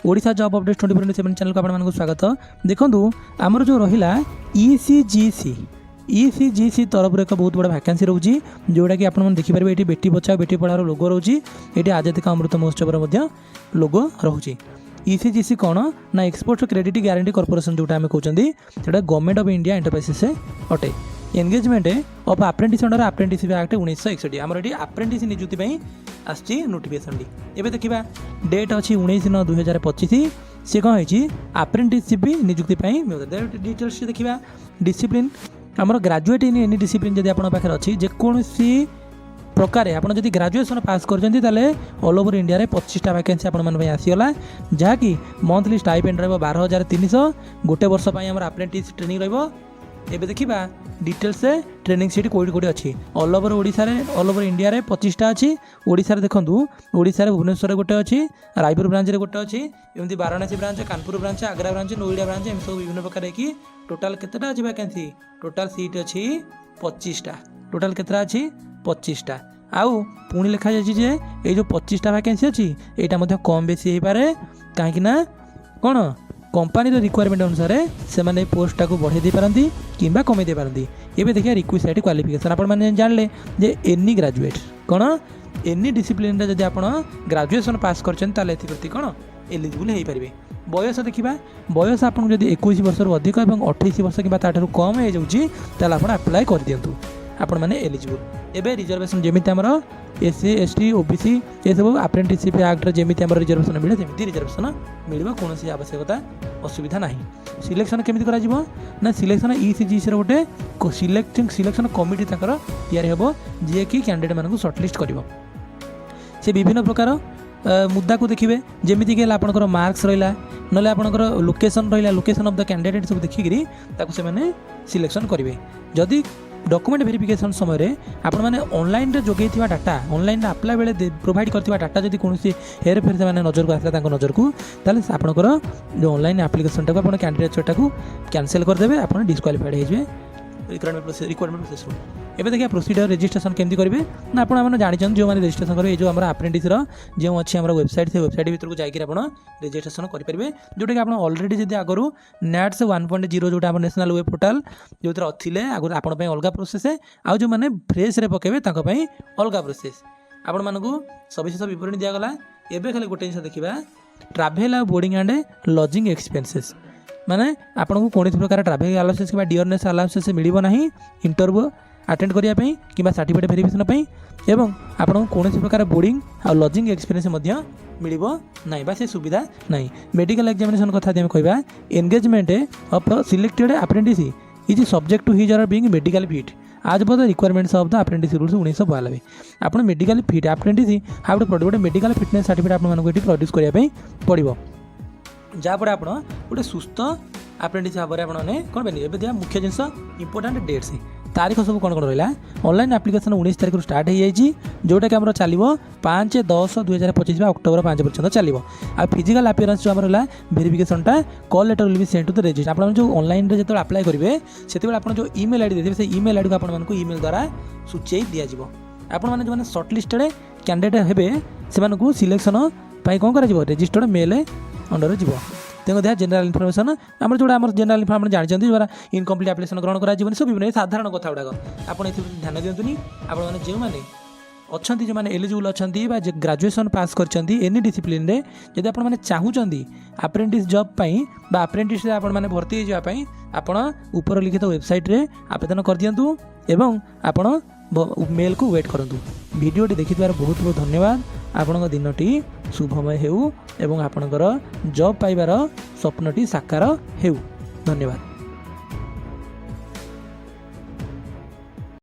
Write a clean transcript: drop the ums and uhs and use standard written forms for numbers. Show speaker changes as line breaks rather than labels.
Odisha job update 24/7 channel को आपको स्वागत। देखो आमर जो रहा ECGC तरफ एक बहुत बड़ा वैकेंसी रोचे जोटा कि आप देखिपारे ये बेटी बचाओ बेटी पढ़ार लोगो रोचे ये आजादी का अमृत महोत्सव लोगो रोचे। ECGC कौन ना एक्सपोर्ट क्रेडिट गारंटी कॉर्पोरेशन जोटा आम कहते हैं गवर्नमेंट ऑफ इंडिया एंटरप्राइजेस अटे। Engagement of apprentice under apprenticeship act 1961 आमर ये अप्रेंटिस नियुक्ति आसी नोटिफिकेशन एवं देखा डेट अच्छी 19/9/2025 सी कौन है अप्रेंटिसशिप नियुक्ति डिटेल्स देखा डिसिप्लिन आमर ग्रेजुएट इन एनी डिसिप्लिन जब आप पाखे अच्छी जेकोसी प्रकार आप जब ग्रेजुएशन पास कर ऑल ओवर इंडिया रे 25टा वैकेंसी आसीगला जहाँकि मंथली स्टाइपेंड रहा 12,300 गोटे वर्ष आम अप्रेंटिस ट्रेनिंग रहा। एबे देखा डिटेल्स ट्रेनिंग सीट कोई कोई अच्छी ऑल ओवर ओडिशा रे ऑल ओवर इंडिया रे 25टा अच्छी। ओडिशा रे देखो ओडिशा रे भुवनेश्वर गोटे अच्छी रायपुर ब्रांच रे गोटे अच्छी एमती Varanasi branch Kanpur branch Agra branch Noida branch एम सब विभिन्न प्रकार की टोटाल केतेटा अच्छी वैकेंसी टोटाल सीट अच्छी 25टा टोटाल केतेटा अच्छी 25टा आउ पुणी लिखा जाए ये जो 25टा वैकेंसी अच्छी यहाँ कम बेसी हो पारे कहीं कौन कंपानी रिक्वायरमेंट अनुसार से पोस्टा को बढ़े दे पारती कि कमे दे पारती। ये देखिए रिक्विजिट क्वालिफिकेशन आपने जानले जे एनी ग्रेजुएट कौन एनी डिसिप्लिन जब आप ग्रेजुएशन पास करती कौन एलिजिबल हो पारे। बयस देखा बयस आपको जब 21 वर्ष अधिक और 28 वर्ष कि कम हो जाए आप अप्लाई कर दिंतु आपण मैंने एलिजिबल। एबे रिजर्वेशन जमी आमर SC ST OBC ये सब अप्रेंटिसशिप एक्ट जमी आमर रिजर्वेशन मिले जमी रिजर्वेशन मिल कौन आवश्यकता असुविधा ना। सिलेक्शन केमी ना सिलेक्शन ECGC गोटे सिलेक्शन कमिटी तैयारी हे जी कि कैंडिडेट मानक सर्टलिस्ट कर विभिन्न प्रकार मुद्दा को देखिए जमीक आपंकर मार्क्स रहा ना आपंकर लोकेशन रहा लोकेशन ऑफ द कैंडिडेट सब देखिकी से सिलेक्शन करेंगे। जदि डॉक्यूमेंट वेरिफिकेशन समय आपण मैंने ऑनलाइन रे जोगई डाटा ऑनलाइन अप्लाई बेले प्रोवाइड करथिबा डाटा जदि कोनोसी हेर फेर से नजर को आसला नजर को ताले आपनकर जो ऑनलाइन एप्लिकेशन टाको आपण कैंडिडेट टाको कैंसिल कर देबे आपण डिस्क्वालिफाइड हो जाए रिक्वायरमेंट प्रोसेस रो। एबे देखिए प्रोसीजर रजिस्ट्रेशन केमती करेंगे ना आपने जानते जो मैंने रजिस्ट्रेशन करेंगे जो आम अप्रेंटिस जो अच्छी आम वेबसाइट से वेबसाइट भर को जाकर आप रजिस्ट्रेशन करेंगे जोटा कि आप अलरेडी जब आगु NATS 1.0 जोटा नेशनल वेब पोर्टाल जो थे आगुरी आपंपाई अलग प्रोसेस आउ जो मैंने फ्रेश पकेबे अलग प्रोसेस आपण मानक सविशेष विवरणी दिगला। एबे खाली गोटे जिन देखा ट्राभेल आ बोर्डिंग एंड लॉजिंग एक्सपेंसेस माने आपको कौन प्रकार ट्राभेल अलाउंसेस कि डियरनेस अलाउंसेस मिल ना इंटरव्यू अटेंड करने कि सर्टिफिकेट वेरिफिकेशन एवं आपको कौन प्रकार बोर्डिंग आ लॉजिंग एक्सपीरियंस मिल ना से सुविधा ना। मेडिकल एग्जामिनेशन कथा कहवा engagement of selected apprentice is subject to his or being medical fit as per the requirements of the apprentice rules 1992 आप medical fit apprentice how to गोटे मेडिकल फिटनेस सर्टिफिकेट आपको प्रोड्यूस करने पड़ो जहाँपर आप गोटे सुस्थ अप्रेंटिस भाव में कौन बने मुख्य जिनस इंपोर्टाट डेट्स तारीख सब कौन कौन रहा ऑनलाइन एप्लिकेशन 19 तारीख स्टार्ट हो जाए जोटा कि चलो 5/10/2025 अक्टोबर 5 पर्यटन चलो आ फिजिकल अपीयरेंस जो रहा वेरिफिकेशनटा call letter will be send to the register आप जो ऑनलाइन जो अप्लाई करेंगे से आप जो ईमेल आईडी देते से ईमेल आईडी को आपको ईमेल द्वारा सूचई दिज्व आपण मैंने जो सर्टलिस्टेड कैंडिडेट हेबे से सिलेक्शन कौन कर रजिस्टर्ड मेल अंडर जीव तेणु देखा जेनराल इनफर्मेशन आम जो जेनराल इनफर्मेशन जानते द्वारा इनकम्प्लीट एप्लिकेशन ग्रहण कर सब विभिन्न साधारण कथा गुड़ाक आप ध्यान दिंतुनि आपने जो मैंने अच्छा जो मैंने एलिजिबल अच्छा ग्रेजुएशन पास कर एनी डिसिप्लिन रे जब आपने चाहूँगी अप्रेंटिस जॉब बा अप्रेंटिस आपने भर्ती होगापी आपण ऊपर लिखित वेबसाइट रे आवेदन कर दिंतु एवं आपण मेल को वेट करूँ। वीडियोटी देखिथिबार बहुत बहुत धन्यवाद। आपण दिनटी शुभमय हेउ एवं आपणकर जॉब पाइबार स्वप्नटी साकार हेउ। धन्यवाद।